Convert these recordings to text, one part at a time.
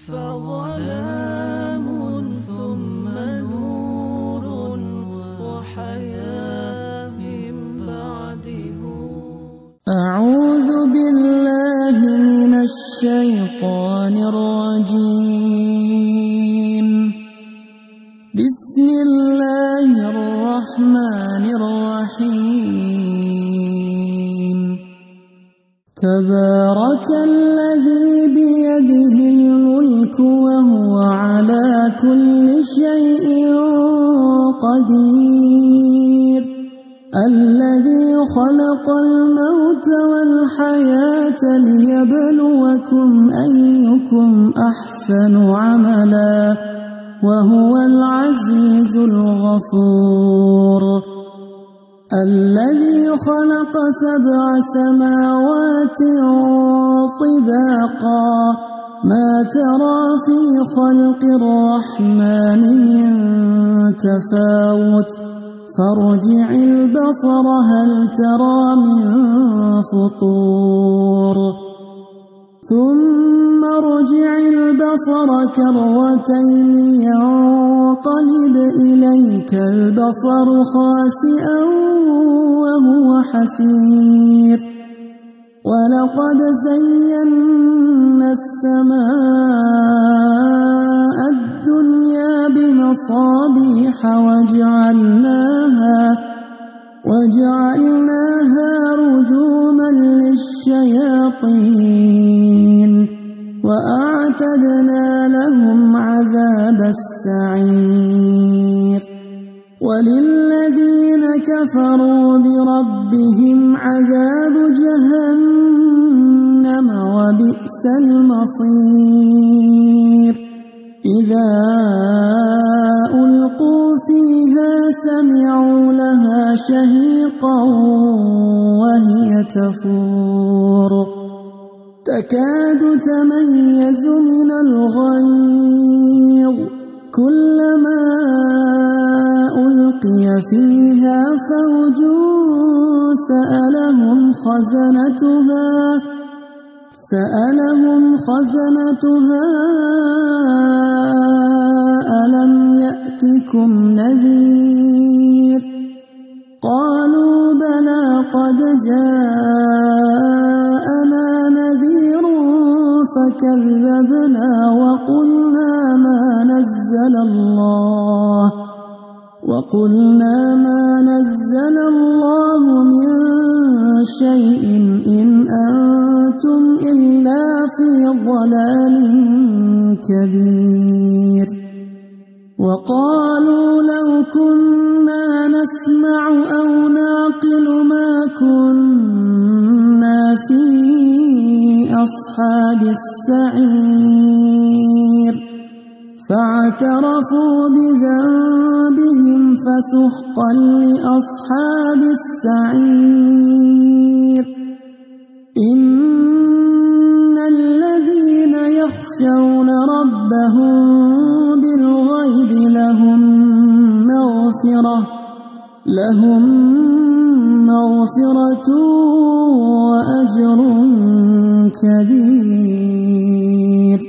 فظلام ثم نور وحياة من بعده. أعوذ بالله من الشيطان الرجيم. بسم الله الرحمن الرحيم. تبارك الذي بيده الملك وهو على كل شيء قدير. الذي خلق الموت والحياة ليبلوكم أيكم أحسن عملا وهو العزيز الغفور. الذي خلق 7 سماوات طباقا ما ترى في خلق الرحمن من تفاوت فارجع البصر هل ترى من فطور ثم ارجع البصر كرتين ينقلب إليك البصر خاسئا وهو حسير. ولقد زينا السماء الدنيا بمصابيح وجعلناها رجوما للشياطين وأعتدنا لهم عذاب السعير. وللذين كفروا بربهم عذاب جهنم وبئس المصير. إذا ألقوا فيها سمعوا لها شهيقا وهي تفور تكاد تميز من الغيظ كلما ألقي فيها فوج سألهم خزنتها ألم يأتكم نذير قالوا بلى قد جاءنا نذير فكذبنا وقلنا ما نزل الله من شيء إن أنتم إلا في ضلال كبير. وقالوا لو كنا نسمع أو نعقل ما كنا في أصحاب السعير فاعترفوا بذنبهم فسحقا لأصحاب السعير. إن الذين يخشون ربهم بالغيب لهم مغفرة وأجر كبير.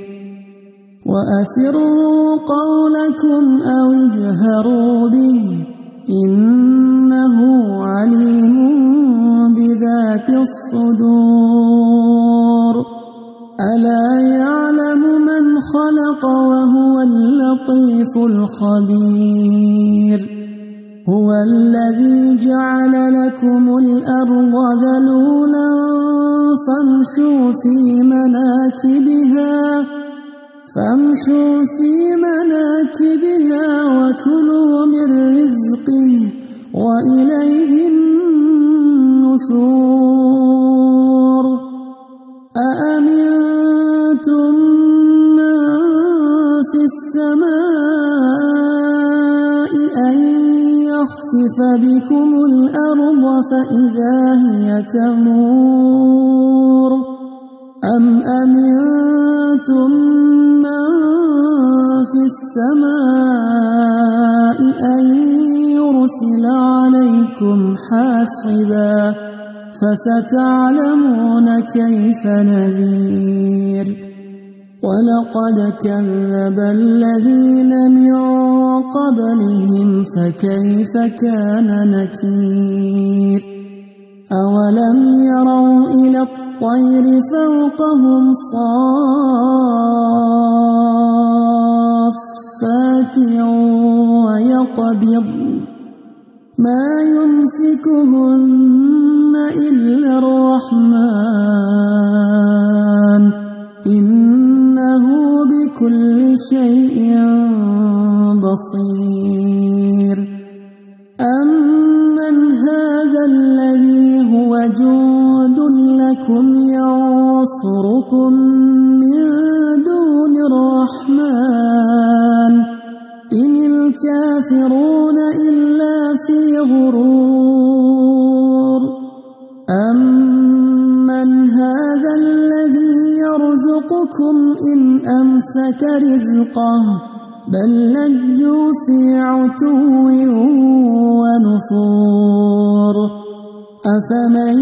وأسروا قولكم أو اجهروا به إنه عليم بذات الصدور. ألا يعلم من خلق وهو اللطيف الخبير. هو الذي جعل لكم الأرض ذلولا فامشوا في مناكبها وكلوا من رزقه وإليه النشور. أأمنتم من في السماء أن يخسف بكم الأرض فإذا هي تمور أم أمنتم من في السماء أن يرسل عليكم حاصبا فستعلمون كيف نذير. ولقد كذب الذين من قبلهم فكيف كان نكير أولم يروا إلى الطير فوقهم صافات ويقبض ما يمسكهن إلا الرحمن إنه بكل شيء بصير أمن هذا الذي هو جند لكم ينصركم من دون الرحمن إن الكافرون إلا في غرور أمن هذا الذي يرزقكم إن أمسك رزقه بل لجوا في عتو ونفور أفمن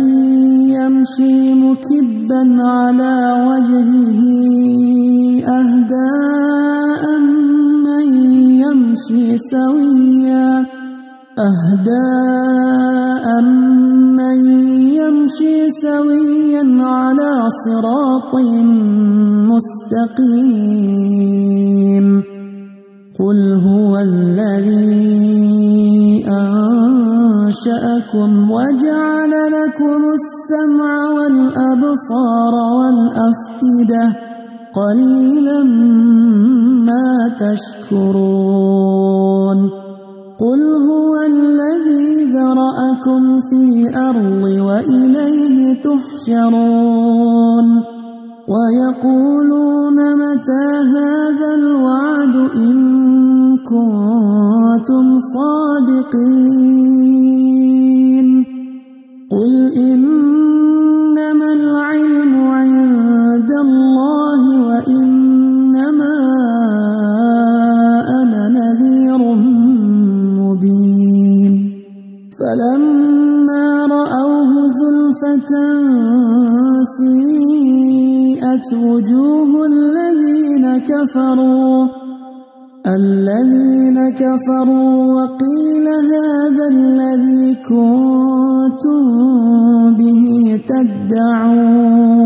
يمشي مكبا على وجهه أهدى أمن يمشي سويا على صراط مستقيم قل هو الذي أنشأكم وجعل لكم السمع والأبصار والأفئدة قليلا ما تشكرون قل هو الذي ذرأكم في الأرض وإليه تحشرون ويقولون متى هذا الوعد إن كنتم صادقين قل إنما العلم عند الله وإنما أنا نذير مبين فلما رأوه زلفة سيئت وجوه الذين كفروا وقيل هذا الذي كنتم به تدعون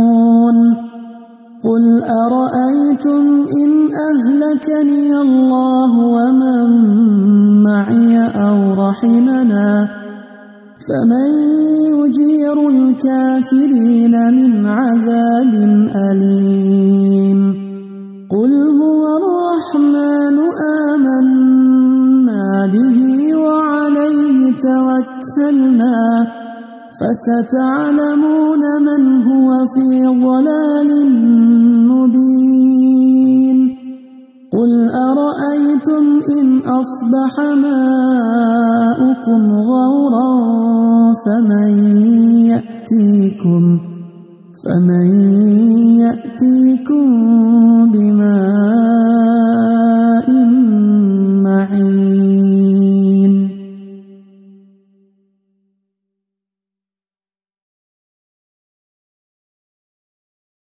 قل أرأيتم إن أهلكني الله ومن معي أو رحمنا فمن يجير الكافرين من عذاب أليم قل هو الرحمن آمنا به وعليه توكلنا فستعلمون من هو في ضلال مبين قل أرأيتم إن أصبح ماؤكم غورا فمن